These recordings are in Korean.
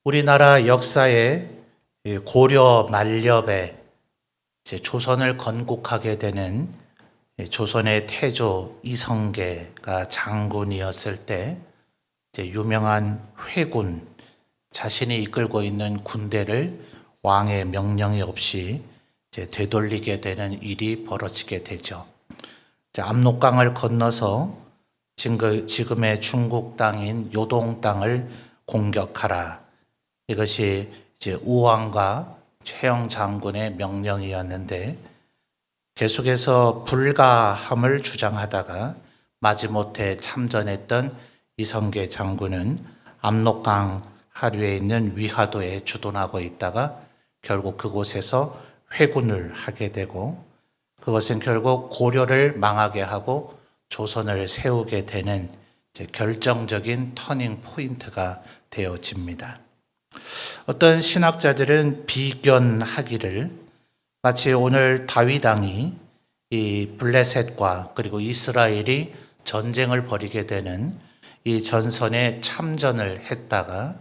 우리나라 역사에 고려 만렵에 조선을 건국하게 되는 조선의 태조 이성계가 장군이었을 때 유명한 회군, 자신이 이끌고 있는 군대를 왕의 명령이 없이 되돌리게 되는 일이 벌어지게 되죠. 압록강을 건너서 지금의 중국 땅인 요동 땅을 공격하라. 이것이 우왕과 최영 장군의 명령이었는데 계속해서 불가함을 주장하다가 마지못해 참전했던 이성계 장군은 압록강 하류에 있는 위화도에 주둔하고 있다가 결국 그곳에서 회군을 하게 되고 그것은 결국 고려를 망하게 하고 조선을 세우게 되는 결정적인 터닝 포인트가 되어집니다. 어떤 신학자들은 비견하기를 마치 오늘 다윗 왕이 이 블레셋과 그리고 이스라엘이 전쟁을 벌이게 되는 이 전선에 참전을 했다가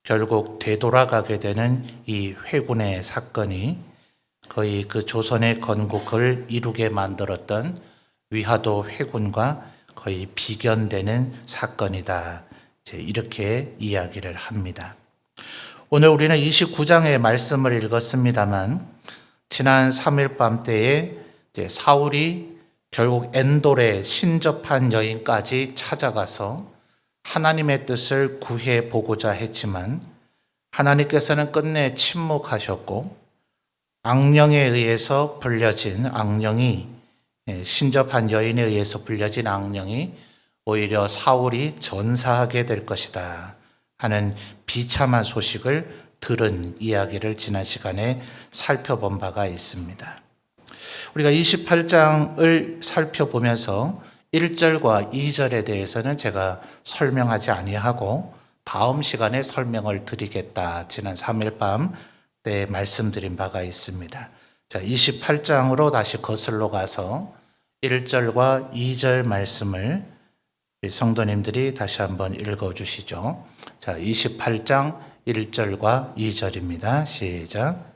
결국 되돌아가게 되는 이 회군의 사건이 거의 그 조선의 건국을 이루게 만들었던 위화도 회군과 거의 비견되는 사건이다. 이렇게 이야기를 합니다. 오늘 우리는 29장의 말씀을 읽었습니다만 지난 3일 밤 때에 사울이 결국 엔돌에 신접한 여인까지 찾아가서 하나님의 뜻을 구해 보고자 했지만 하나님께서는 끝내 침묵하셨고 악령에 의해서 불려진 악령이 신접한 여인에 의해서 불려진 악령이 오히려 사울이 전사하게 될 것이다 하는 비참한 소식을 들은 이야기를 지난 시간에 살펴본 바가 있습니다. 우리가 28장을 살펴보면서 1절과 2절에 대해서는 제가 설명하지 아니하고 다음 시간에 설명을 드리겠다. 지난 3일 밤 때 말씀드린 바가 있습니다. 자, 28장으로 다시 거슬러 가서 1절과 2절 말씀을 성도님들이 다시 한번 읽어주시죠. 자, 28장 1절과 2절입니다. 시작.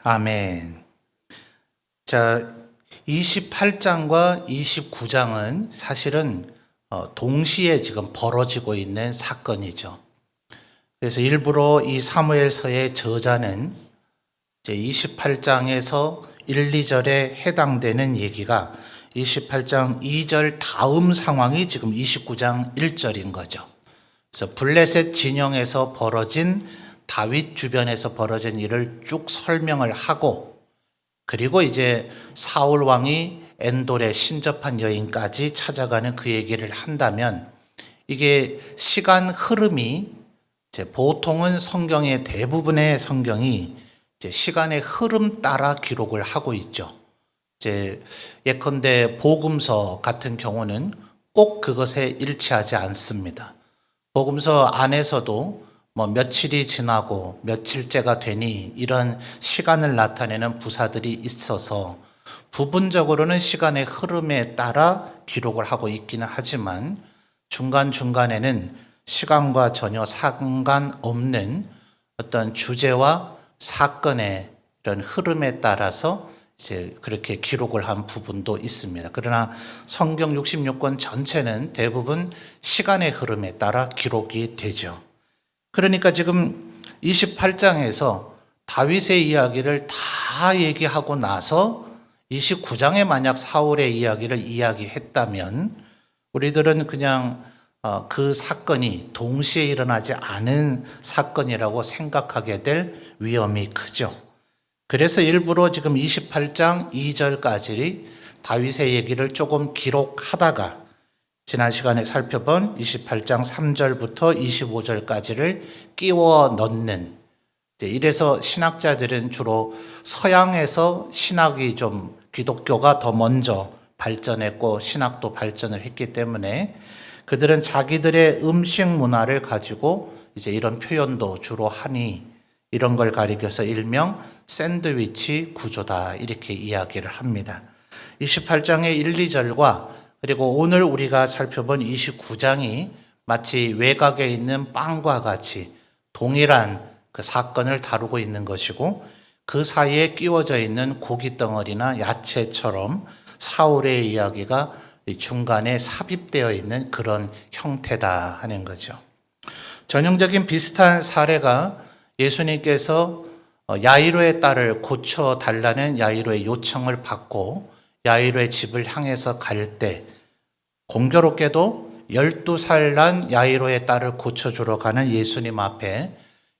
아멘. 자, 28장과 29장은 사실은 동시에 지금 벌어지고 있는 사건이죠. 그래서 일부러 이 사무엘서의 저자는 이제 28장에서 1, 2절에 해당되는 얘기가 28장 2절 다음 상황이 지금 29장 1절인 거죠. 그래서 블레셋 진영에서 벌어진 다윗 주변에서 벌어진 일을 쭉 설명을 하고 그리고 이제 사울 왕이 엔돌에 신접한 여인까지 찾아가는 그 얘기를 한다면 이게 시간 흐름이 이제 보통은 성경의 대부분의 성경이 이제 시간의 흐름 따라 기록을 하고 있죠. 이제 예컨대 복음서 같은 경우는 꼭 그것에 일치하지 않습니다. 복음서 안에서도 며칠이 지나고 며칠째가 되니 이런 시간을 나타내는 부사들이 있어서 부분적으로는 시간의 흐름에 따라 기록을 하고 있기는 하지만 중간중간에는 시간과 전혀 상관없는 어떤 주제와 사건의 이런 흐름에 따라서 이제 그렇게 기록을 한 부분도 있습니다. 그러나 성경 66권 전체는 대부분 시간의 흐름에 따라 기록이 되죠. 그러니까 지금 28장에서 다윗의 이야기를 다 얘기하고 나서 29장에 만약 사울의 이야기를 이야기했다면 우리들은 그냥 그 사건이 동시에 일어나지 않은 사건이라고 생각하게 될 위험이 크죠. 그래서 일부러 지금 28장 2절까지 다윗의 얘기를 조금 기록하다가 지난 시간에 살펴본 28장 3절부터 25절까지를 끼워 넣는 이래서 신학자들은 주로 서양에서 신학이 좀 기독교가 더 먼저 발전했고 신학도 발전을 했기 때문에 그들은 자기들의 음식 문화를 가지고 이제 이런 표현도 주로 하니 이런 걸 가리켜서 일명 샌드위치 구조다 이렇게 이야기를 합니다. 28장의 1, 2절과 그리고 오늘 우리가 살펴본 29장이 마치 외곽에 있는 빵과 같이 동일한 그 사건을 다루고 있는 것이고 그 사이에 끼워져 있는 고기 덩어리나 야채처럼 사울의 이야기가 중간에 삽입되어 있는 그런 형태다 하는 거죠. 전형적인 비슷한 사례가 예수님께서 야이로의 딸을 고쳐달라는 야이로의 요청을 받고 야이로의 집을 향해서 갈 때 공교롭게도 12살 난 야이로의 딸을 고쳐주러 가는 예수님 앞에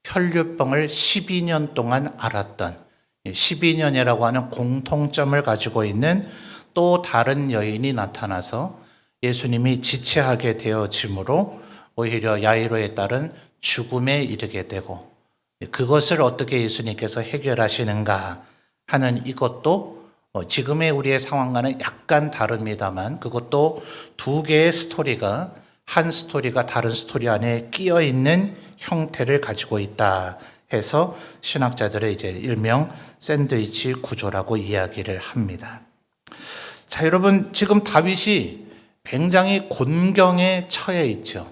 혈류병을 12년 동안 앓았던 12년이라고 하는 공통점을 가지고 있는 또 다른 여인이 나타나서 예수님이 지체하게 되어지므로 오히려 야이로의 딸은 죽음에 이르게 되고 그것을 어떻게 예수님께서 해결하시는가 하는 이것도 지금의 우리의 상황과는 약간 다릅니다만 그것도 두 개의 스토리가 한 스토리가 다른 스토리 안에 끼어 있는 형태를 가지고 있다 해서 신학자들의 이제 일명 샌드위치 구조라고 이야기를 합니다. 자, 여러분 지금 다윗이 굉장히 곤경에 처해 있죠.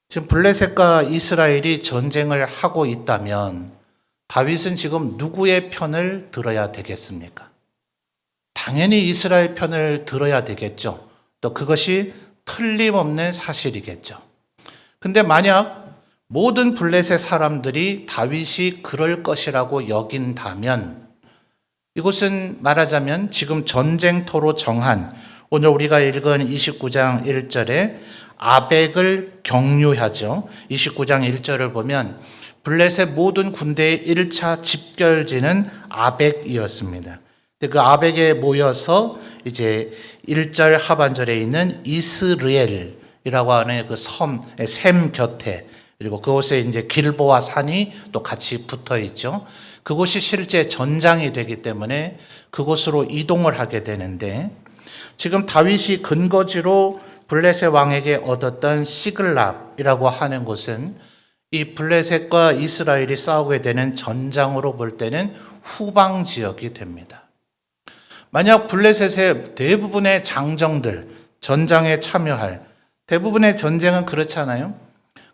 지금 블레셋과 이스라엘이 전쟁을 하고 있다면 다윗은 지금 누구의 편을 들어야 되겠습니까? 당연히 이스라엘 편을 들어야 되겠죠. 또 그것이 틀림없는 사실이겠죠. 근데 만약 모든 블레셋 사람들이 다윗이 그럴 것이라고 여긴다면 이것은 말하자면 지금 전쟁터로 정한 오늘 우리가 읽은 29장 1절에 아벡을 경유하죠. 29장 1절을 보면 블레셋 모든 군대의 1차 집결지는 아벡이었습니다. 그 아벡에 모여서 이제 1절 하반절에 있는 이스르엘이라고 하는 그 섬, 셈 곁에 그리고 그곳에 이제 길보아 산이 또 같이 붙어 있죠. 그곳이 실제 전장이 되기 때문에 그곳으로 이동을 하게 되는데 지금 다윗이 근거지로 블레셋 왕에게 얻었던 시글락이라고 하는 곳은 이 블레셋과 이스라엘이 싸우게 되는 전장으로 볼 때는 후방 지역이 됩니다. 만약 블레셋의 대부분의 장정들, 전장에 참여할 대부분의 전쟁은 그렇잖아요.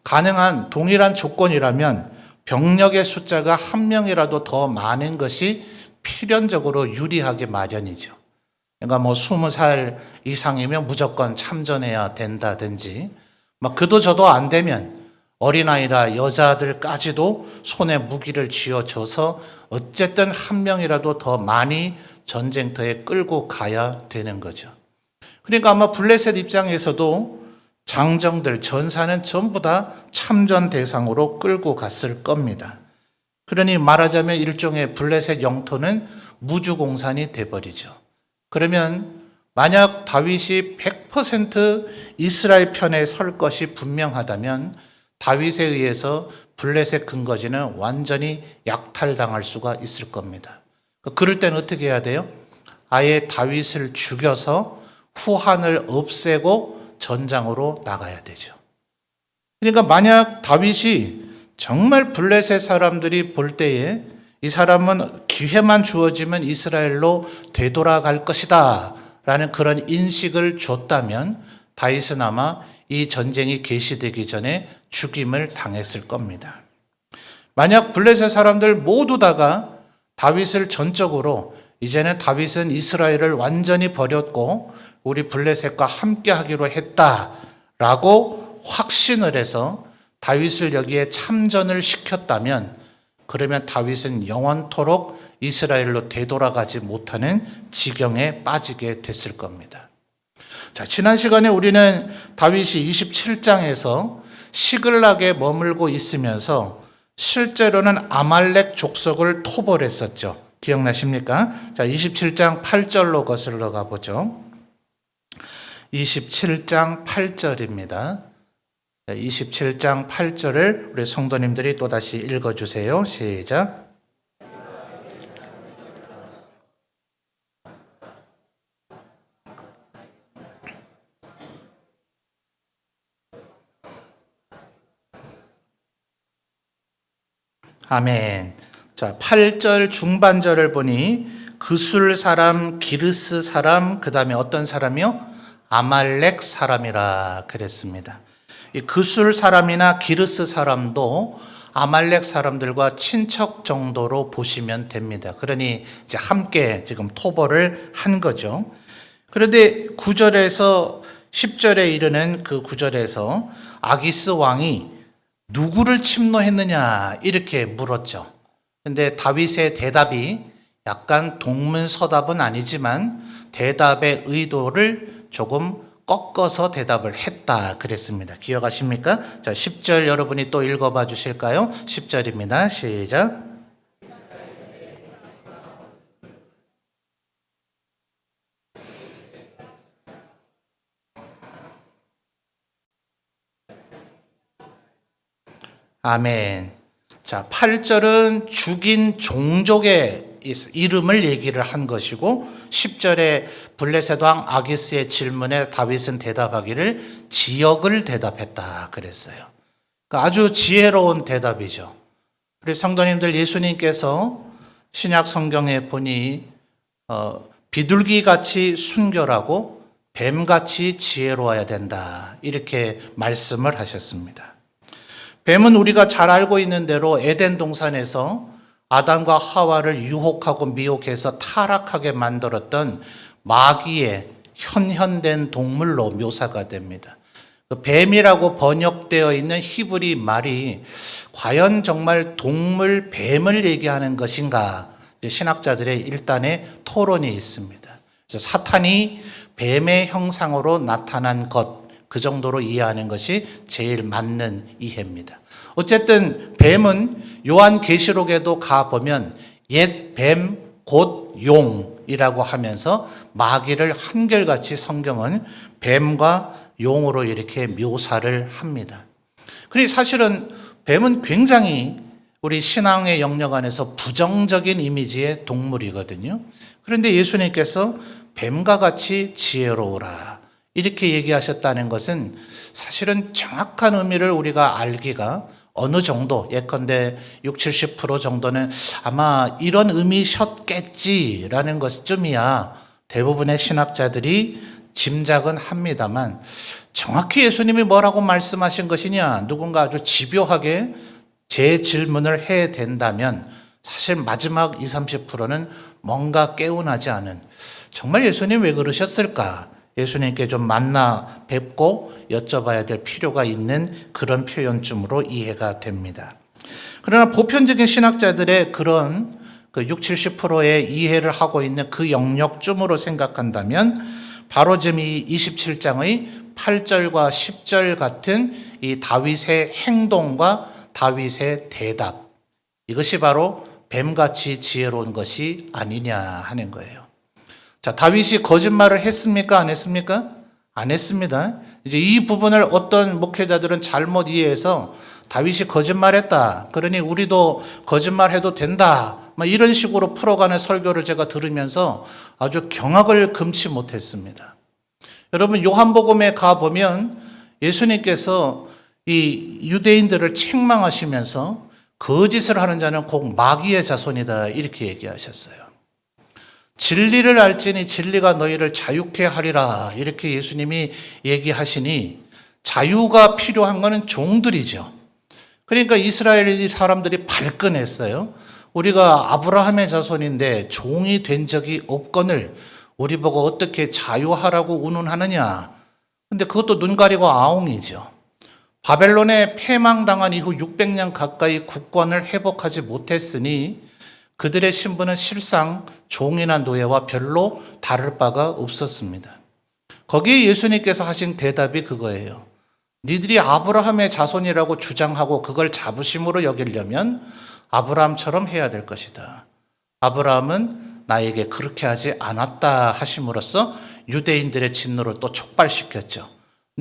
가능한 동일한 조건이라면 병력의 숫자가 한 명이라도 더 많은 것이 필연적으로 유리하게 마련이죠. 그러니까 뭐 20살 이상이면 무조건 참전해야 된다든지, 막 그도 저도 안 되면 어린아이나 여자들까지도 손에 무기를 쥐어줘서 어쨌든 한 명이라도 더 많이 전쟁터에 끌고 가야 되는 거죠. 그러니까 아마 블레셋 입장에서도 장정들, 전사는 전부 다 참전 대상으로 끌고 갔을 겁니다. 그러니 말하자면 일종의 블레셋 영토는 무주공산이 돼버리죠. 그러면 만약 다윗이 100% 이스라엘 편에 설 것이 분명하다면 다윗에 의해서 블레셋 근거지는 완전히 약탈당할 수가 있을 겁니다. 그럴 때는 어떻게 해야 돼요? 아예 다윗을 죽여서 후한을 없애고 전장으로 나가야 되죠. 그러니까 만약 다윗이 정말 블레셋 사람들이 볼 때에 이 사람은 기회만 주어지면 이스라엘로 되돌아갈 것이다 라는 그런 인식을 줬다면 다윗은 아마 이 전쟁이 개시되기 전에 죽임을 당했을 겁니다. 만약 블레셋 사람들 모두 다가 다윗을 전적으로 이제는 다윗은 이스라엘을 완전히 버렸고 우리 블레셋과 함께 하기로 했다라고 확신을 해서 다윗을 여기에 참전을 시켰다면 그러면 다윗은 영원토록 이스라엘로 되돌아가지 못하는 지경에 빠지게 됐을 겁니다. 자, 지난 시간에 우리는 다윗이 27장에서 시글락에 머물고 있으면서 실제로는 아말렉 족속을 토벌했었죠. 기억나십니까? 자, 27장 8절로 거슬러 가보죠. 27장 8절입니다. 27장 8절을 우리 성도님들이 또다시 읽어주세요. 시작. 아멘. 자, 8절 중반절을 보니 그술 사람, 기르스 사람, 그 다음에 어떤 사람이요? 아말렉 사람이라 그랬습니다. 이 그술 사람이나 기르스 사람도 아말렉 사람들과 친척 정도로 보시면 됩니다. 그러니 이제 함께 지금 토벌을 한 거죠. 그런데 9절에서 10절에 이르는 그 9절에서 아기스 왕이 누구를 침노했느냐 이렇게 물었죠. 근데 다윗의 대답이 약간 동문서답은 아니지만 대답의 의도를 조금 꺾어서 대답을 했다 그랬습니다. 기억하십니까? 자, 10절 여러분이 또 읽어봐 주실까요? 10절입니다. 시작. 아멘. 자, 8절은 죽인 종족의 이름을 얘기를 한 것이고 10절에 블레셋 왕 아기스의 질문에 다윗은 대답하기를 지역을 대답했다 그랬어요. 그러니까 아주 지혜로운 대답이죠. 우리 성도님들, 예수님께서 신약 성경에 보니 비둘기같이 순결하고 뱀같이 지혜로워야 된다 이렇게 말씀을 하셨습니다. 뱀은 우리가 잘 알고 있는 대로 에덴 동산에서 아담과 하와를 유혹하고 미혹해서 타락하게 만들었던 마귀의 현현된 동물로 묘사가 됩니다. 뱀이라고 번역되어 있는 히브리 말이 과연 정말 동물 뱀을 얘기하는 것인가? 신학자들의 일단의 토론이 있습니다. 그래서 사탄이 뱀의 형상으로 나타난 것, 그 정도로 이해하는 것이 제일 맞는 이해입니다. 어쨌든 뱀은 요한계시록에도 가보면 옛 뱀 곧 용이라고 하면서 마귀를 한결같이 성경은 뱀과 용으로 이렇게 묘사를 합니다. 그리고 사실은 뱀은 굉장히 우리 신앙의 영역 안에서 부정적인 이미지의 동물이거든요. 그런데 예수님께서 뱀과 같이 지혜로우라 이렇게 얘기하셨다는 것은 사실은 정확한 의미를 우리가 알기가 어느 정도, 예컨대 60, 70% 정도는 아마 이런 의미셨겠지라는 것쯤이야 대부분의 신학자들이 짐작은 합니다만 정확히 예수님이 뭐라고 말씀하신 것이냐, 누군가 아주 집요하게 제 질문을 해야 된다면 사실 마지막 20, 30%는 뭔가 깨운하지 않은, 정말 예수님 왜 그러셨을까? 예수님께 좀 만나 뵙고 여쭤봐야 될 필요가 있는 그런 표현쯤으로 이해가 됩니다. 그러나 보편적인 신학자들의 그런 60, 70%의 이해를 하고 있는 그 영역쯤으로 생각한다면 바로 지금 이 27장의 8절과 10절 같은 이 다윗의 행동과 다윗의 대답, 이것이 바로 뱀같이 지혜로운 것이 아니냐 하는 거예요. 자, 다윗이 거짓말을 했습니까? 안 했습니까? 안 했습니다. 이제 이 부분을 어떤 목회자들은 잘못 이해해서 다윗이 거짓말했다, 그러니 우리도 거짓말해도 된다, 이런 식으로 풀어가는 설교를 제가 들으면서 아주 경악을 금치 못했습니다. 여러분, 요한복음에 가보면 예수님께서 이 유대인들을 책망하시면서 거짓을 하는 자는 곧 마귀의 자손이다 이렇게 얘기하셨어요. 진리를 알지니 진리가 너희를 자유케 하리라 이렇게 예수님이 얘기하시니 자유가 필요한 것은 종들이죠. 그러니까 이스라엘 사람들이 발끈했어요. 우리가 아브라함의 자손인데 종이 된 적이 없거늘 우리 보고 어떻게 자유하라고 운운하느냐. 근데 그것도 눈 가리고 아웅이죠. 바벨론에 패망당한 이후 600년 가까이 국권을 회복하지 못했으니 그들의 신분은 실상 종이나 노예와 별로 다를 바가 없었습니다. 거기에 예수님께서 하신 대답이 그거예요. 니들이 아브라함의 자손이라고 주장하고 그걸 자부심으로 여기려면 아브라함처럼 해야 될 것이다. 아브라함은 나에게 그렇게 하지 않았다 하심으로써 유대인들의 진노를 또 촉발시켰죠.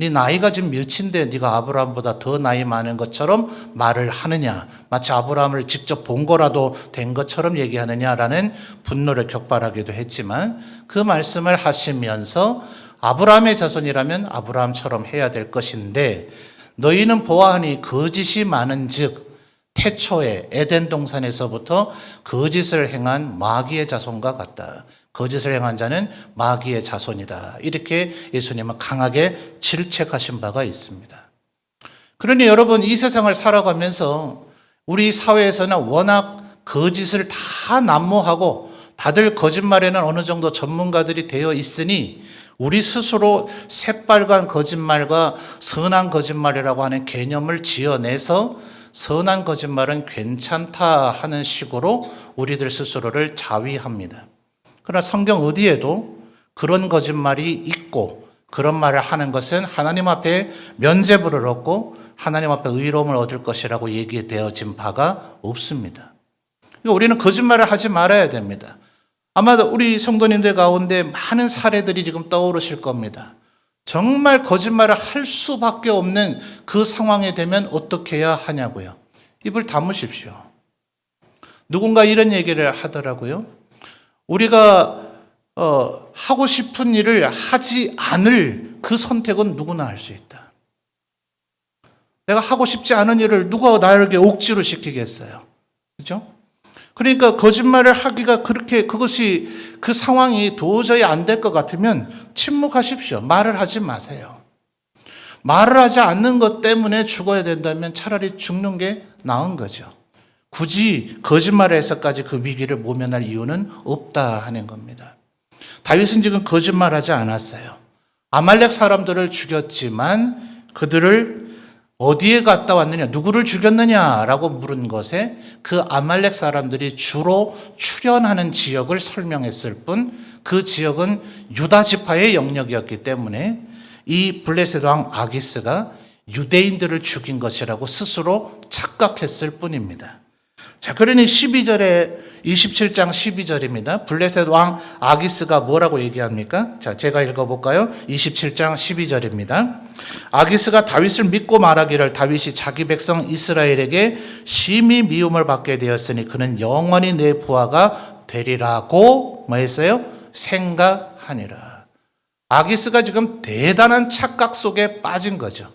네 나이가 지금 몇인데 네가 아브라함보다 더 나이 많은 것처럼 말을 하느냐, 마치 아브라함을 직접 본 거라도 된 것처럼 얘기하느냐라는 분노를 격발하기도 했지만, 그 말씀을 하시면서 아브라함의 자손이라면 아브라함처럼 해야 될 것인데 너희는 보아하니 거짓이 많은즉 태초에 에덴 동산에서부터 거짓을 행한 마귀의 자손과 같다. 거짓을 행한 자는 마귀의 자손이다. 이렇게 예수님은 강하게 질책하신 바가 있습니다. 그러니 여러분, 이 세상을 살아가면서 우리 사회에서는 워낙 거짓을 다 난무하고 다들 거짓말에는 어느 정도 전문가들이 되어 있으니 우리 스스로 새빨간 거짓말과 선한 거짓말이라고 하는 개념을 지어내서 선한 거짓말은 괜찮다 하는 식으로 우리들 스스로를 자위합니다. 그러나 성경 어디에도 그런 거짓말이 있고 그런 말을 하는 것은 하나님 앞에 면죄부를 얻고 하나님 앞에 의로움을 얻을 것이라고 얘기되어진 바가 없습니다. 우리는 거짓말을 하지 말아야 됩니다. 아마 우리 성도님들 가운데 많은 사례들이 지금 떠오르실 겁니다. 정말 거짓말을 할 수밖에 없는 그 상황이 되면 어떻게 해야 하냐고요. 입을 다무십시오. 누군가 이런 얘기를 하더라고요. 우리가 하고 싶은 일을 하지 않을 그 선택은 누구나 할 수 있다. 내가 하고 싶지 않은 일을 누가 나에게 억지로 시키겠어요. 그렇죠? 그러니까 거짓말을 하기가 그것이 그 상황이 도저히 안 될 것 같으면 침묵하십시오. 말을 하지 마세요. 말을 하지 않는 것 때문에 죽어야 된다면 차라리 죽는 게 나은 거죠. 굳이 거짓말을 해서까지 그 위기를 모면할 이유는 없다 하는 겁니다. 다윗은 지금 거짓말하지 않았어요. 아말렉 사람들을 죽였지만 그들을 어디에 갔다 왔느냐, 누구를 죽였느냐라고 물은 것에 그 아말렉 사람들이 주로 출현하는 지역을 설명했을 뿐 그 지역은 유다 지파의 영역이었기 때문에 이 블레셋 왕 아기스가 유대인들을 죽인 것이라고 스스로 착각했을 뿐입니다. 자, 그러니 27장 12절입니다. 블레셋 왕 아기스가 뭐라고 얘기합니까? 자, 제가 읽어볼까요? 27장 12절입니다. 아기스가 다윗을 믿고 말하기를 다윗이 자기 백성 이스라엘에게 심히 미움을 받게 되었으니 그는 영원히 내 부하가 되리라고 뭐 했어요? 생각하니라. 아기스가 지금 대단한 착각 속에 빠진 거죠.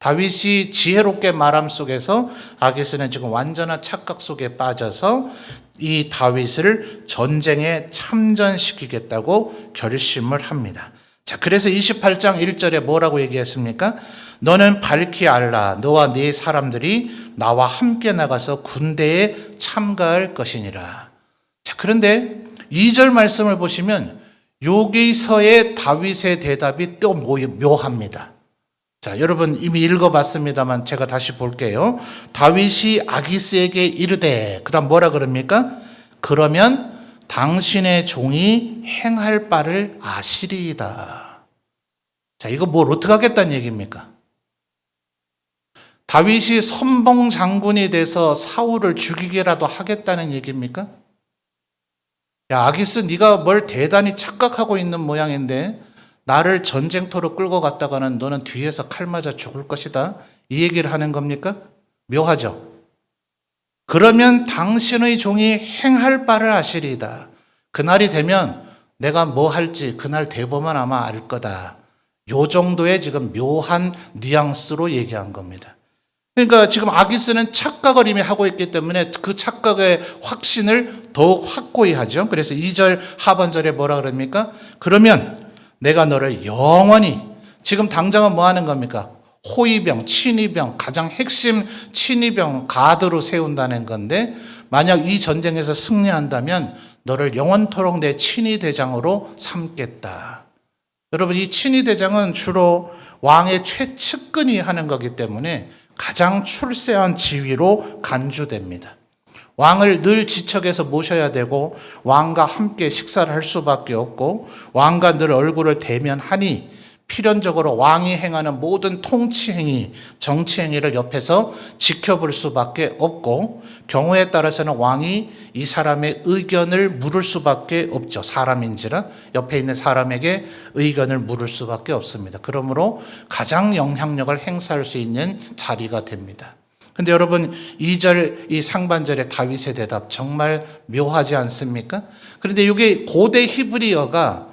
다윗이 지혜롭게 말함 속에서 아기스는 지금 완전한 착각 속에 빠져서 이 다윗을 전쟁에 참전시키겠다고 결심을 합니다. 자, 그래서 28장 1절에 뭐라고 얘기했습니까? 너는 밝히 알라. 너와 네 사람들이 나와 함께 나가서 군대에 참가할 것이니라. 자, 그런데 2절 말씀을 보시면 여기서의 다윗의 대답이 또 묘합니다. 자, 여러분 이미 읽어봤습니다만 제가 다시 볼게요. 다윗이 아기스에게 이르되, 그 다음 뭐라 그럽니까? 그러면 당신의 종이 행할 바를 아시리이다. 자, 이거 뭘 어떻게 하겠다는 얘기입니까? 다윗이 선봉 장군이 돼서 사울을 죽이게라도 하겠다는 얘기입니까? 야, 아기스, 네가 뭘 대단히 착각하고 있는 모양인데 나를 전쟁터로 끌고 갔다가는 너는 뒤에서 칼 맞아 죽을 것이다. 이 얘기를 하는 겁니까? 묘하죠. 그러면 당신의 종이 행할 바를 아시리이다. 그날이 되면 내가 뭐 할지 그날 대보면 아마 알 거다. 요 정도의 지금 묘한 뉘앙스로 얘기한 겁니다. 그러니까 지금 아기스는 착각을 이미 하고 있기 때문에 그 착각의 확신을 더욱 확고히 하죠. 그래서 2절 하반절에 뭐라 그럽니까? 그러면 내가 너를 영원히, 지금 당장은 뭐 하는 겁니까? 호위병, 친위병, 가장 핵심 친위병 가드로 세운다는 건데, 만약 이 전쟁에서 승리한다면 너를 영원토록 내 친위대장으로 삼겠다. 여러분, 이 친위대장은 주로 왕의 최측근이 하는 거기 때문에 가장 출세한 지위로 간주됩니다. 왕을 늘 지척에서 모셔야 되고 왕과 함께 식사를 할 수밖에 없고 왕과 늘 얼굴을 대면하니 필연적으로 왕이 행하는 모든 통치 행위, 정치 행위를 옆에서 지켜볼 수밖에 없고, 경우에 따라서는 왕이 이 사람의 의견을 물을 수밖에 없죠. 사람인지라 옆에 있는 사람에게 의견을 물을 수밖에 없습니다. 그러므로 가장 영향력을 행사할 수 있는 자리가 됩니다. 근데 여러분, 2절 이 상반절의 다윗의 대답 정말 묘하지 않습니까? 그런데 이게 고대 히브리어가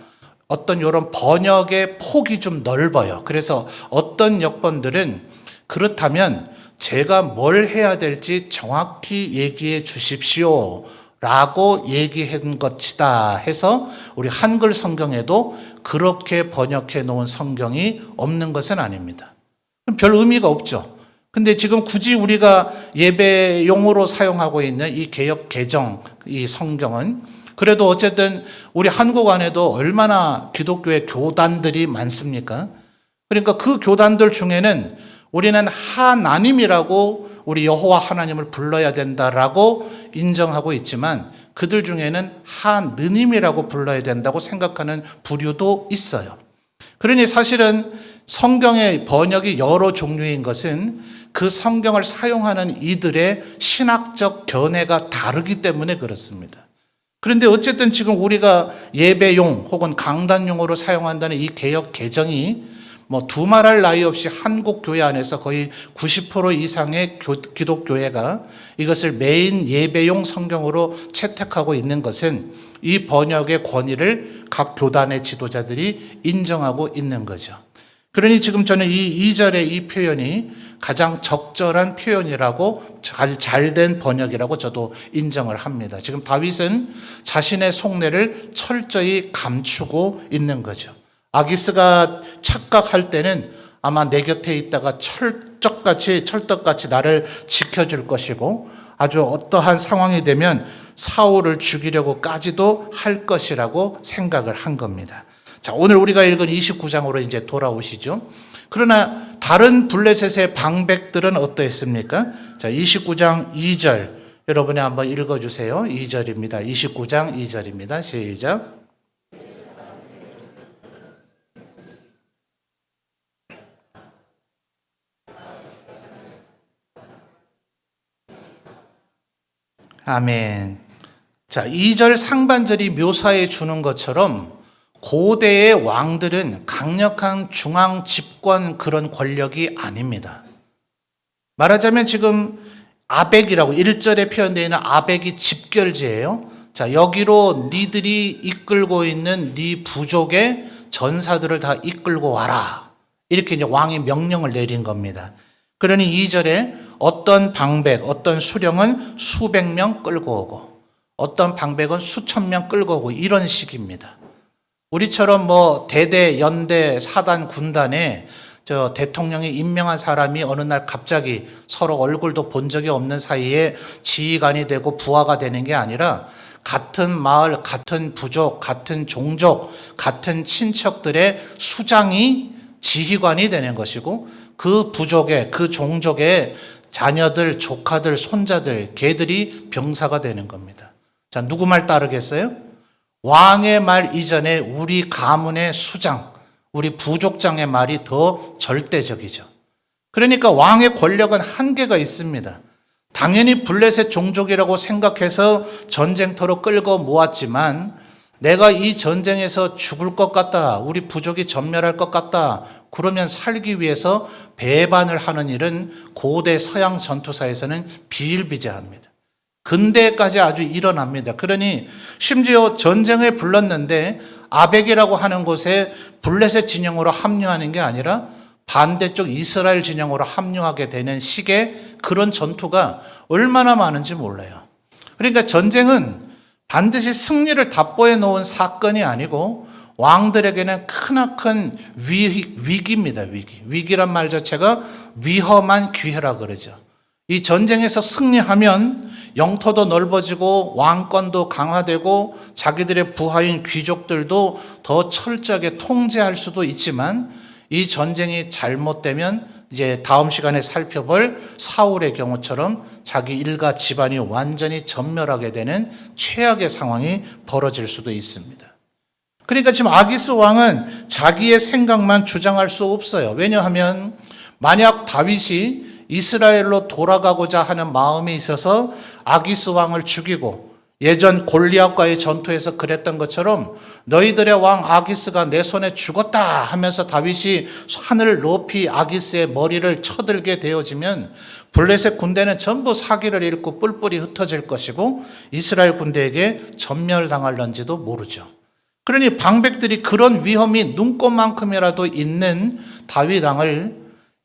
어떤 이런 번역의 폭이 좀 넓어요. 그래서 어떤 역본들은 그렇다면 제가 뭘 해야 될지 정확히 얘기해 주십시오 라고 얘기한 것이다 해서 우리 한글 성경에도 그렇게 번역해 놓은 성경이 없는 것은 아닙니다. 별 의미가 없죠. 근데 지금 굳이 우리가 예배용으로 사용하고 있는 이 개역 개정, 이 성경은 그래도 어쨌든 우리 한국 안에도 얼마나 기독교의 교단들이 많습니까? 그러니까 그 교단들 중에는 우리는 하나님이라고 우리 여호와 하나님을 불러야 된다라고 인정하고 있지만 그들 중에는 하느님이라고 불러야 된다고 생각하는 부류도 있어요. 그러니 사실은 성경의 번역이 여러 종류인 것은 그 성경을 사용하는 이들의 신학적 견해가 다르기 때문에 그렇습니다. 그런데 어쨌든 지금 우리가 예배용 혹은 강단용으로 사용한다는 이 개역 개정이 뭐 두말할 나위 없이 한국 교회 안에서 거의 90% 이상의 기독교회가 이것을 메인 예배용 성경으로 채택하고 있는 것은 이 번역의 권위를 각 교단의 지도자들이 인정하고 있는 거죠. 그러니 지금 저는 이 2절의 이 표현이 가장 적절한 표현이라고, 잘된 번역이라고 저도 인정을 합니다. 지금 다윗은 자신의 속내를 철저히 감추고 있는 거죠. 아기스가 착각할 때는 아마 내 곁에 있다가 철떡같이 나를 지켜줄 것이고, 아주 어떠한 상황이 되면 사울을 죽이려고까지도 할 것이라고 생각을 한 겁니다. 자, 오늘 우리가 읽은 29장으로 이제 돌아오시죠. 그러나 다른 블레셋의 방백들은 어떠했습니까? 자, 29장 2절 여러분이 한번 읽어주세요. 2절입니다. 29장 2절입니다. 시작. 아멘. 자, 2절 상반절이 묘사해 주는 것처럼 고대의 왕들은 강력한 중앙 집권 그런 권력이 아닙니다. 말하자면 지금 아벡이라고 1절에 표현되어 있는 아벡이 집결지예요. 자, 여기로 니들이 이끌고 있는 네 부족의 전사들을 다 이끌고 와라. 이렇게 이제 왕이 명령을 내린 겁니다. 그러니 2절에 어떤 방백, 어떤 수령은 수백 명 끌고 오고 어떤 방백은 수천 명 끌고 오고 이런 식입니다. 우리처럼 뭐 대대, 연대, 사단, 군단에 저 대통령이 임명한 사람이 어느 날 갑자기 서로 얼굴도 본 적이 없는 사이에 지휘관이 되고 부하가 되는 게 아니라 같은 마을, 같은 부족, 같은 종족, 같은 친척들의 수장이 지휘관이 되는 것이고 그 부족의, 그 종족의 자녀들, 조카들, 손자들, 걔들이 병사가 되는 겁니다. 자, 누구 말 따르겠어요? 왕의 말 이전에 우리 가문의 수장, 우리 부족장의 말이 더 절대적이죠. 그러니까 왕의 권력은 한계가 있습니다. 당연히 블레셋 종족이라고 생각해서 전쟁터로 끌고 모았지만 내가 이 전쟁에서 죽을 것 같다, 우리 부족이 전멸할 것 같다, 그러면 살기 위해서 배반을 하는 일은 고대 서양 전투사에서는 비일비재합니다. 근대까지 아주 일어납니다. 그러니 심지어 전쟁에 불렀는데 아벡이라고 하는 곳에 블레셋 진영으로 합류하는 게 아니라 반대쪽 이스라엘 진영으로 합류하게 되는 식의 그런 전투가 얼마나 많은지 몰라요. 그러니까 전쟁은 반드시 승리를 답보해 놓은 사건이 아니고 왕들에게는 크나큰 위기입니다. 위기란 말 자체가 위험한 기회라 그러죠. 이 전쟁에서 승리하면 영토도 넓어지고 왕권도 강화되고 자기들의 부하인 귀족들도 더 철저하게 통제할 수도 있지만 이 전쟁이 잘못되면 이제 다음 시간에 살펴볼 사울의 경우처럼 자기 일가 집안이 완전히 전멸하게 되는 최악의 상황이 벌어질 수도 있습니다. 그러니까 지금 아기스 왕은 자기의 생각만 주장할 수 없어요. 왜냐하면 만약 다윗이 이스라엘로 돌아가고자 하는 마음이 있어서 아기스 왕을 죽이고 예전 골리앗과의 전투에서 그랬던 것처럼 너희들의 왕 아기스가 내 손에 죽었다 하면서 다윗이 하늘 높이 아기스의 머리를 쳐들게 되어지면 블레셋 군대는 전부 사기를 잃고 뿔뿔이 흩어질 것이고 이스라엘 군대에게 전멸당할런지도 모르죠. 그러니 방백들이 그런 위험이 눈꼽만큼이라도 있는 다윗 왕을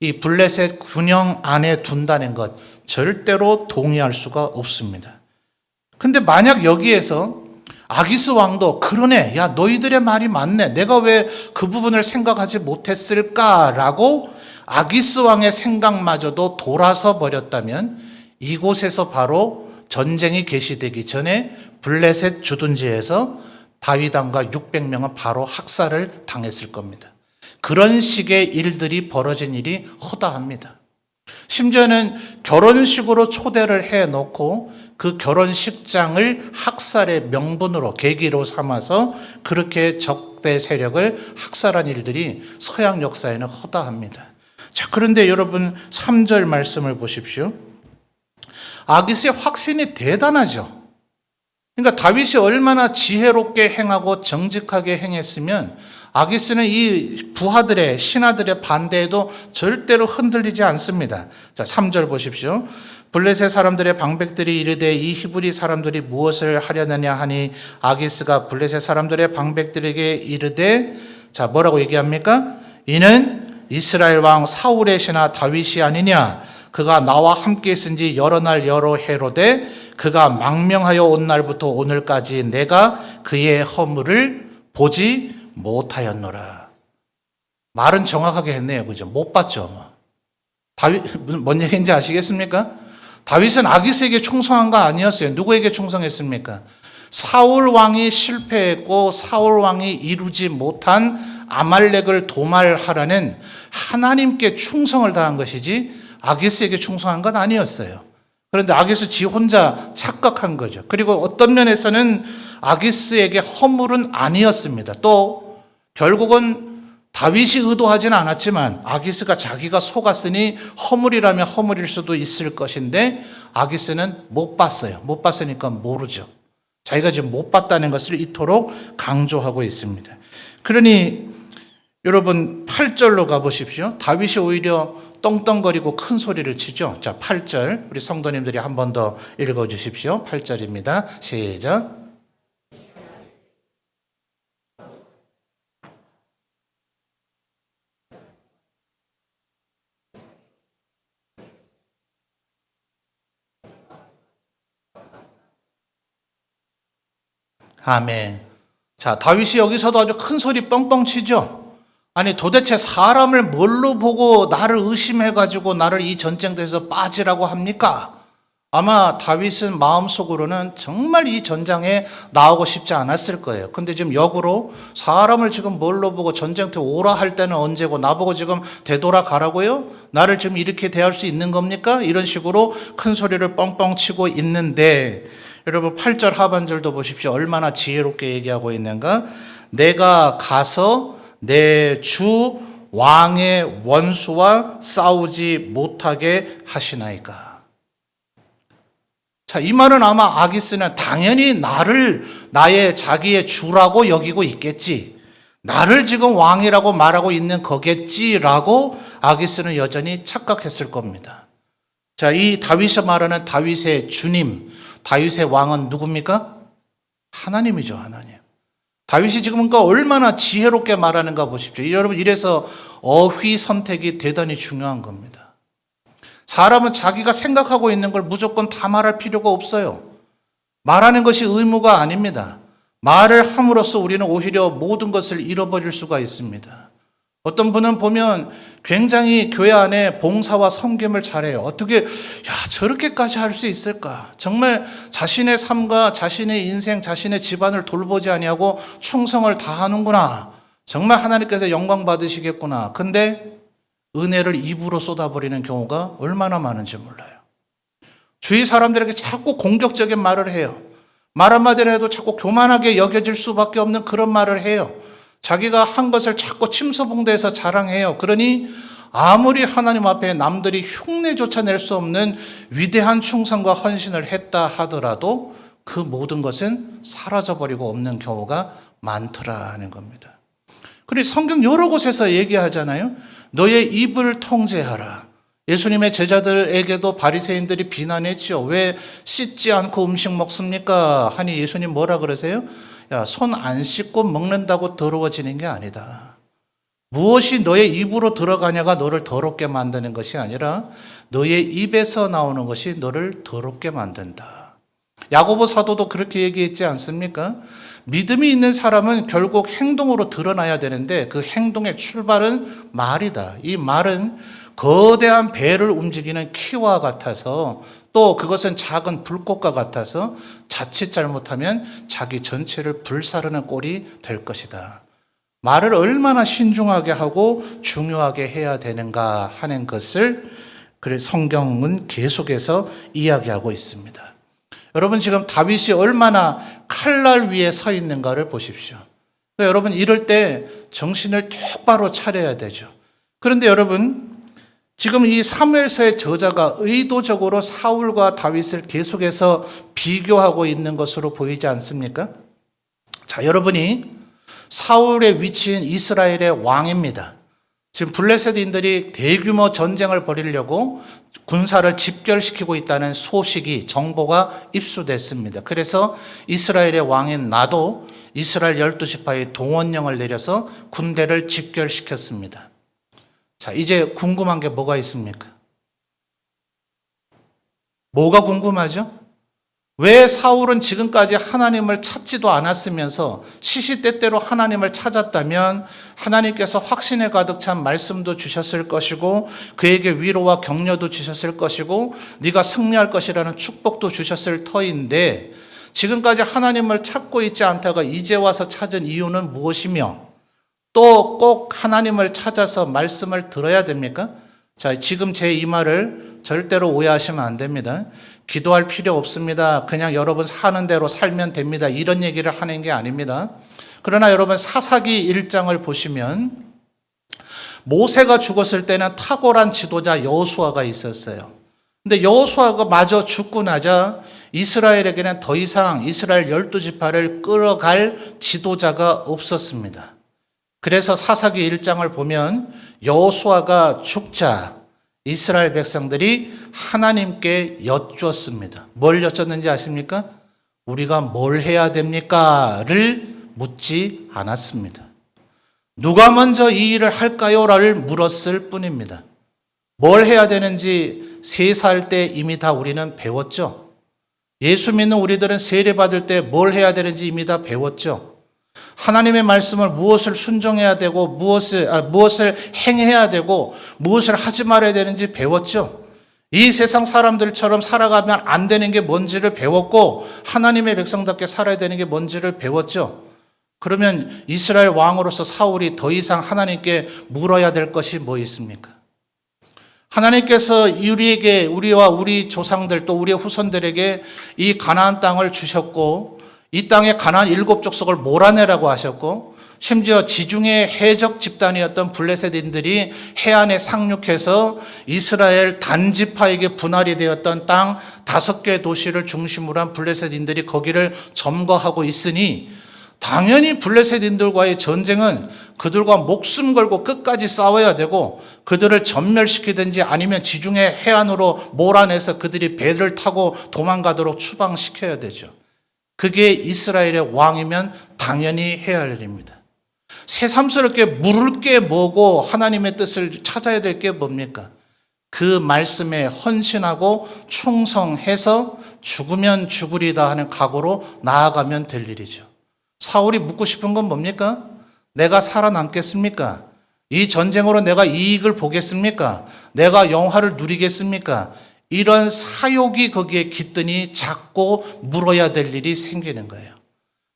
이 블레셋 군영 안에 둔다는 것 절대로 동의할 수가 없습니다. 근데 만약 여기에서 아기스 왕도 그러네, 야 너희들의 말이 맞네, 내가 왜 그 부분을 생각하지 못했을까라고 아기스 왕의 생각마저도 돌아서 버렸다면 이곳에서 바로 전쟁이 개시되기 전에 블레셋 주둔지에서 다윗 왕과 600명은 바로 학살을 당했을 겁니다. 그런 식의 일들이 벌어진 일이 허다합니다. 심지어는 결혼식으로 초대를 해놓고 그 결혼식장을 학살의 명분으로 계기로 삼아서 그렇게 적대 세력을 학살한 일들이 서양 역사에는 허다합니다. 자, 그런데 여러분 3절 말씀을 보십시오. 아기스의 확신이 대단하죠. 그러니까 다윗이 얼마나 지혜롭게 행하고 정직하게 행했으면 아기스는 이 부하들의 신하들의 반대에도 절대로 흔들리지 않습니다. 자, 3절 보십시오. 블레셋 사람들의 방백들이 이르되 이 히브리 사람들이 무엇을 하려느냐 하니 아기스가 블레셋 사람들의 방백들에게 이르되, 자, 뭐라고 얘기합니까? 이는 이스라엘 왕 사울의 신하 다윗이 아니냐? 그가 나와 함께 있은 지 여러 날 여러 해로되 그가 망명하여 온 날부터 오늘까지 내가 그의 허물을 보지 못하였노라. 말은 정확하게 했네요. 그죠? 못 봤죠. 다윗, 뭔 얘기인지 아시겠습니까? 다윗은 아기스에게 충성한 거 아니었어요. 누구에게 충성했습니까? 사울 왕이 실패했고 사울 왕이 이루지 못한 아말렉을 도말하라는 하나님께 충성을 다한 것이지 아기스에게 충성한 건 아니었어요. 그런데 아기스 지 혼자 착각한 거죠. 그리고 어떤 면에서는 아기스에게 허물은 아니었습니다. 또 결국은 다윗이 의도하지는 않았지만 아기스가 자기가 속았으니 허물이라면 허물일 수도 있을 것인데 아기스는 못 봤어요. 못 봤으니까 모르죠. 자기가 지금 못 봤다는 것을 이토록 강조하고 있습니다. 그러니 여러분 8절로 가보십시오. 다윗이 오히려 떵떵거리고 큰 소리를 치죠. 자, 8절 우리 성도님들이 한 번 더 읽어주십시오. 8절입니다. 시작. 아멘. 자, 다윗이 여기서도 아주 큰 소리 뻥뻥 치죠. 아니 도대체 사람을 뭘로 보고 나를 의심해가지고 나를 이 전쟁터에서 빠지라고 합니까? 아마 다윗은 마음속으로는 정말 이 전장에 나오고 싶지 않았을 거예요. 근데 지금 역으로 사람을 지금 뭘로 보고 전쟁터에 오라 할 때는 언제고 나보고 지금 되돌아가라고요? 나를 지금 이렇게 대할 수 있는 겁니까? 이런 식으로 큰 소리를 뻥뻥 치고 있는데 여러분 8절 하반절도 보십시오. 얼마나 지혜롭게 얘기하고 있는가? 내가 가서 내 주 왕의 원수와 싸우지 못하게 하시나이까. 자, 이 말은 아마 아기스는 당연히 나를 나의 자기의 주라고 여기고 있겠지. 나를 지금 왕이라고 말하고 있는 거겠지라고 아기스는 여전히 착각했을 겁니다. 자, 이 다윗이 말하는 다윗의 주님, 다윗의 왕은 누굽니까? 하나님이죠, 하나님. 다윗이 지금 얼마나 지혜롭게 말하는가 보십시오. 여러분, 이래서 어휘 선택이 대단히 중요한 겁니다. 사람은 자기가 생각하고 있는 걸 무조건 다 말할 필요가 없어요. 말하는 것이 의무가 아닙니다. 말을 함으로써 우리는 오히려 모든 것을 잃어버릴 수가 있습니다. 어떤 분은 보면 굉장히 교회 안에 봉사와 섬김을 잘해요. 어떻게 저렇게까지 할 수 있을까? 정말 자신의 삶과 자신의 인생, 자신의 집안을 돌보지 아니하고 충성을 다하는구나. 정말 하나님께서 영광 받으시겠구나. 근데 은혜를 입으로 쏟아버리는 경우가 얼마나 많은지 몰라요. 주위 사람들에게 자꾸 공격적인 말을 해요. 말 한마디를 해도 자꾸 교만하게 여겨질 수밖에 없는 그런 말을 해요. 자기가 한 것을 자꾸 침소봉대해서 자랑해요. 그러니 아무리 하나님 앞에 남들이 흉내조차 낼 수 없는 위대한 충성과 헌신을 했다 하더라도 그 모든 것은 사라져버리고 없는 경우가 많더라는 겁니다. 그리고 성경 여러 곳에서 얘기하잖아요. 너의 입을 통제하라. 예수님의 제자들에게도 바리새인들이 비난했죠. 왜 씻지 않고 음식 먹습니까? 하니 예수님 뭐라 그러세요? 야, 손 안 씻고 먹는다고 더러워지는 게 아니다. 무엇이 너의 입으로 들어가냐가 너를 더럽게 만드는 것이 아니라 너의 입에서 나오는 것이 너를 더럽게 만든다. 야고보 사도도 그렇게 얘기했지 않습니까? 믿음이 있는 사람은 결국 행동으로 드러나야 되는데 그 행동의 출발은 말이다. 이 말은 거대한 배를 움직이는 키와 같아서 또 그것은 작은 불꽃과 같아서 자칫 잘못하면 자기 전체를 불사르는 꼴이 될 것이다. 말을 얼마나 신중하게 하고 중요하게 해야 되는가 하는 것을 성경은 계속해서 이야기하고 있습니다. 여러분 지금 다윗이 얼마나 칼날 위에 서 있는가를 보십시오. 그러니까 여러분 이럴 때 정신을 똑바로 차려야 되죠. 그런데 여러분 지금 이 사무엘서의 저자가 의도적으로 사울과 다윗을 계속해서 비교하고 있는 것으로 보이지 않습니까? 자, 여러분이 사울의 위치인 이스라엘의 왕입니다. 지금 블레셋인들이 대규모 전쟁을 벌이려고 군사를 집결시키고 있다는 소식이 정보가 입수됐습니다. 그래서 이스라엘의 왕인 나도 이스라엘 12지파의 동원령을 내려서 군대를 집결시켰습니다. 자, 이제 궁금한 게 뭐가 있습니까? 뭐가 궁금하죠? 왜 사울은 지금까지 하나님을 찾지도 않았으면서 시시때때로 하나님을 찾았다면 하나님께서 확신에 가득 찬 말씀도 주셨을 것이고 그에게 위로와 격려도 주셨을 것이고 네가 승리할 것이라는 축복도 주셨을 터인데 지금까지 하나님을 찾고 있지 않다가 이제 와서 찾은 이유는 무엇이며 또 꼭 하나님을 찾아서 말씀을 들어야 됩니까? 자, 지금 제 이 말을 절대로 오해하시면 안 됩니다. 기도할 필요 없습니다. 그냥 여러분 사는 대로 살면 됩니다. 이런 얘기를 하는 게 아닙니다. 그러나 여러분 사사기 1장을 보시면 모세가 죽었을 때는 탁월한 지도자 여호수아가 있었어요. 근데 여호수아가 마저 죽고 나자 이스라엘에게는 더 이상 이스라엘 12지파를 끌어갈 지도자가 없었습니다. 그래서 사사기 1장을 보면 여호수아가 죽자 이스라엘 백성들이 하나님께 여쭈었습니다. 뭘 여쭈었는지 아십니까? 우리가 뭘 해야 됩니까?를 묻지 않았습니다. 누가 먼저 이 일을 할까요?를 물었을 뿐입니다. 뭘 해야 되는지 3살 때 이미 다 우리는 배웠죠. 예수 믿는 우리들은 세례받을 때 뭘 해야 되는지 이미 다 배웠죠. 하나님의 말씀을 무엇을 순종해야 되고 무엇을 행해야 되고 무엇을 하지 말아야 되는지 배웠죠. 이 세상 사람들처럼 살아가면 안 되는 게 뭔지를 배웠고 하나님의 백성답게 살아야 되는 게 뭔지를 배웠죠. 그러면 이스라엘 왕으로서 사울이 더 이상 하나님께 물어야 될 것이 뭐 있습니까? 하나님께서 우리에게 우리와 우리 조상들 또 우리의 후손들에게 이 가나안 땅을 주셨고 이 땅에 가나안 7족속을 몰아내라고 하셨고 심지어 지중해 해적 집단이었던 블레셋인들이 해안에 상륙해서 이스라엘 단지파에게 분할이 되었던 땅 5개 도시를 중심으로 한 블레셋인들이 거기를 점거하고 있으니 당연히 블레셋인들과의 전쟁은 그들과 목숨 걸고 끝까지 싸워야 되고 그들을 전멸시키든지 아니면 지중해 해안으로 몰아내서 그들이 배를 타고 도망가도록 추방시켜야 되죠. 그게 이스라엘의 왕이면 당연히 해야 할 일입니다. 새삼스럽게 물을 게 뭐고 하나님의 뜻을 찾아야 될 게 뭡니까? 그 말씀에 헌신하고 충성해서 죽으면 죽으리다 하는 각오로 나아가면 될 일이죠. 사울이 묻고 싶은 건 뭡니까? 내가 살아남겠습니까? 이 전쟁으로 내가 이익을 보겠습니까? 내가 영화를 누리겠습니까? 이런 사욕이 거기에 깃드니 자꾸 물어야 될 일이 생기는 거예요.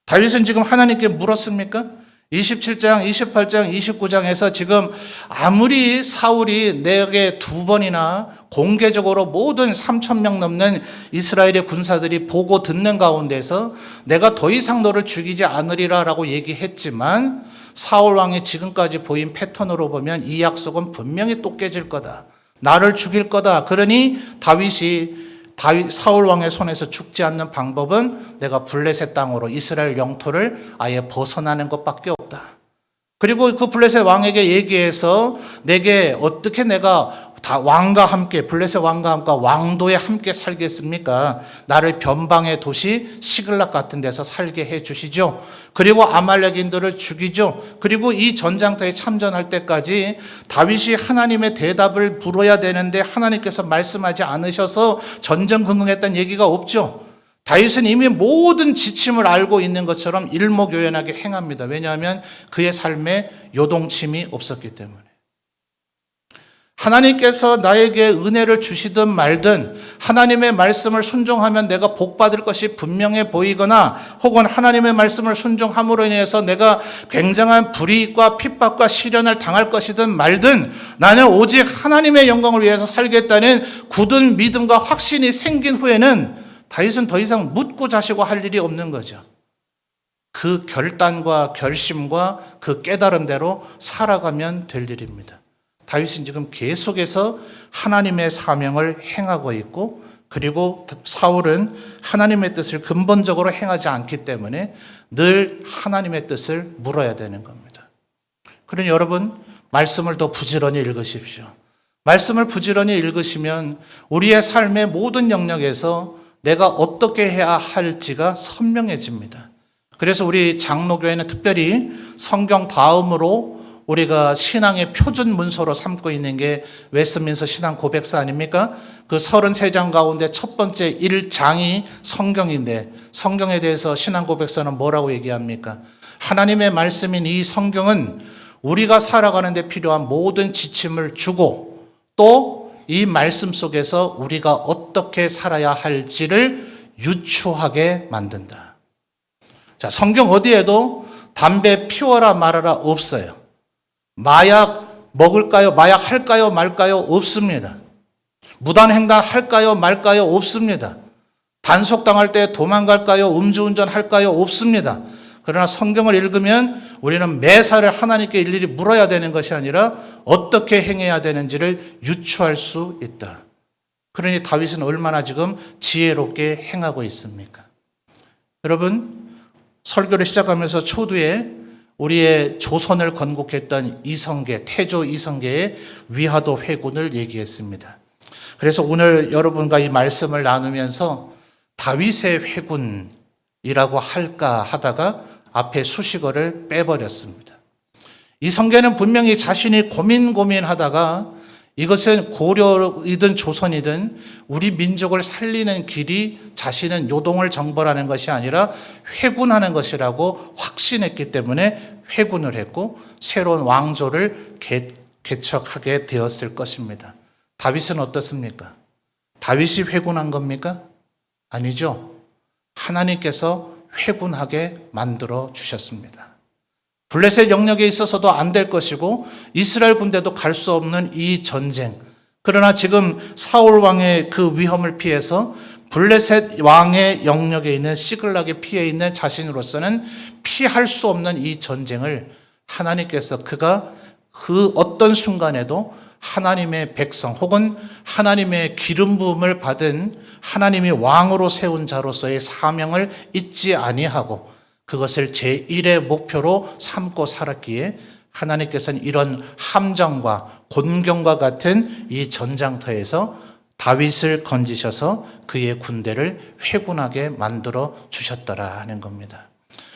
다윗은 지금 하나님께 물었습니까? 27장, 28장, 29장에서 지금 아무리 사울이 내게 2번이나 공개적으로 모든 3,000명 넘는 이스라엘의 군사들이 보고 듣는 가운데서 내가 더 이상 너를 죽이지 않으리라 라고 얘기했지만 사울 왕이 지금까지 보인 패턴으로 보면 이 약속은 분명히 또 깨질 거다. 나를 죽일 거다. 그러니 사울 왕의 손에서 죽지 않는 방법은 내가 블레셋 땅으로 이스라엘 영토를 아예 벗어나는 것밖에 없다. 그리고 그 블레셋 왕에게 얘기해서 내게 어떻게 내가 다 왕과 함께 블레셋 왕과 함께 왕도에 함께 살겠습니까? 나를 변방의 도시 시글락 같은 데서 살게 해 주시죠. 그리고 아말렉인들을 죽이죠. 그리고 이 전장터에 참전할 때까지 다윗이 하나님의 대답을 물어야 되는데 하나님께서 말씀하지 않으셔서 전전긍긍했다는 얘기가 없죠. 다윗은 이미 모든 지침을 알고 있는 것처럼 일목요연하게 행합니다. 왜냐하면 그의 삶에 요동침이 없었기 때문에. 하나님께서 나에게 은혜를 주시든 말든 하나님의 말씀을 순종하면 내가 복받을 것이 분명해 보이거나 혹은 하나님의 말씀을 순종함으로 인해서 내가 굉장한 불이익과 핍박과 시련을 당할 것이든 말든 나는 오직 하나님의 영광을 위해서 살겠다는 굳은 믿음과 확신이 생긴 후에는 다윗은 더 이상 묻고 자시고 할 일이 없는 거죠. 그 결단과 결심과 그 깨달음대로 살아가면 될 일입니다. 다윗은 지금 계속해서 하나님의 사명을 행하고 있고 그리고 사울은 하나님의 뜻을 근본적으로 행하지 않기 때문에 늘 하나님의 뜻을 물어야 되는 겁니다. 그러니 여러분 말씀을 더 부지런히 읽으십시오. 말씀을 부지런히 읽으시면 우리의 삶의 모든 영역에서 내가 어떻게 해야 할지가 선명해집니다. 그래서 우리 장로교회는 특별히 성경 다음으로 우리가 신앙의 표준 문서로 삼고 있는 게 웨스트민스터 신앙 고백서 아닙니까? 그 33장 가운데 첫 번째 1장이 성경인데 성경에 대해서 신앙 고백서는 뭐라고 얘기합니까? 하나님의 말씀인 이 성경은 우리가 살아가는 데 필요한 모든 지침을 주고 또 이 말씀 속에서 우리가 어떻게 살아야 할지를 유추하게 만든다. 자, 성경 어디에도 담배 피워라 말아라 없어요. 마약 먹을까요? 마약 할까요? 말까요? 없습니다. 무단횡단 할까요? 말까요? 없습니다. 단속당할 때 도망갈까요? 음주운전 할까요? 없습니다. 그러나 성경을 읽으면 우리는 매사를 하나님께 일일이 물어야 되는 것이 아니라 어떻게 행해야 되는지를 유추할 수 있다. 그러니 다윗은 얼마나 지금 지혜롭게 행하고 있습니까? 여러분, 설교를 시작하면서 초두에 우리의 조선을 건국했던 이성계, 태조 이성계의 위화도 회군을 얘기했습니다. 그래서 오늘 여러분과 이 말씀을 나누면서 다윗의 회군이라고 할까 하다가 앞에 수식어를 빼버렸습니다. 이성계는 분명히 자신이 고민하다가 이것은 고려이든 조선이든 우리 민족을 살리는 길이 자신은 요동을 정벌하는 것이 아니라 회군하는 것이라고 확신했기 때문에 회군을 했고 새로운 왕조를 개척하게 되었을 것입니다. 다윗은 어떻습니까? 다윗이 회군한 겁니까? 아니죠. 하나님께서 회군하게 만들어 주셨습니다. 블레셋 영역에 있어서도 안 될 것이고 이스라엘 군대도 갈 수 없는 이 전쟁. 그러나 지금 사울 왕의 그 위험을 피해서 블레셋 왕의 영역에 있는 시글락에 피해 있는 자신으로서는 피할 수 없는 이 전쟁을 하나님께서 그가 그 어떤 순간에도 하나님의 백성 혹은 하나님의 기름 부음을 받은 하나님이 왕으로 세운 자로서의 사명을 잊지 아니하고 그것을 제1의 목표로 삼고 살았기에 하나님께서는 이런 함정과 곤경과 같은 이 전장터에서 다윗을 건지셔서 그의 군대를 회군하게 만들어 주셨더라 하는 겁니다.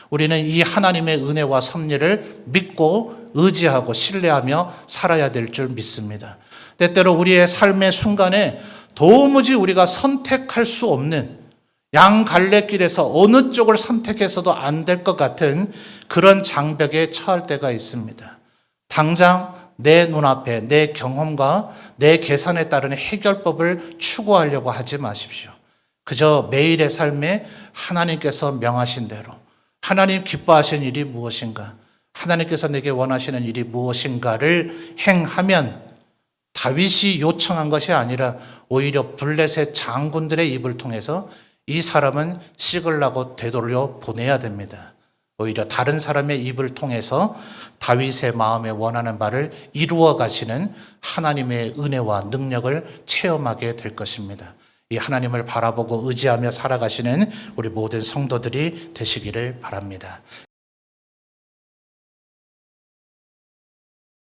우리는 이 하나님의 은혜와 섭리를 믿고 의지하고 신뢰하며 살아야 될 줄 믿습니다. 때때로 우리의 삶의 순간에 도무지 우리가 선택할 수 없는 양갈래길에서 어느 쪽을 선택해서도 안 될 것 같은 그런 장벽에 처할 때가 있습니다. 당장 내 눈앞에 내 경험과 내 계산에 따른 해결법을 추구하려고 하지 마십시오. 그저 매일의 삶에 하나님께서 명하신 대로 하나님 기뻐하신 일이 무엇인가? 하나님께서 내게 원하시는 일이 무엇인가를 행하면 다윗이 요청한 것이 아니라 오히려 블레셋 장군들의 입을 통해서 이 사람은 시글락으로 되돌려 보내야 됩니다. 오히려 다른 사람의 입을 통해서 다윗의 마음에 원하는 바를 이루어 가시는 하나님의 은혜와 능력을 체험하게 될 것입니다. 이 하나님을 바라보고 의지하며 살아가시는 우리 모든 성도들이 되시기를 바랍니다.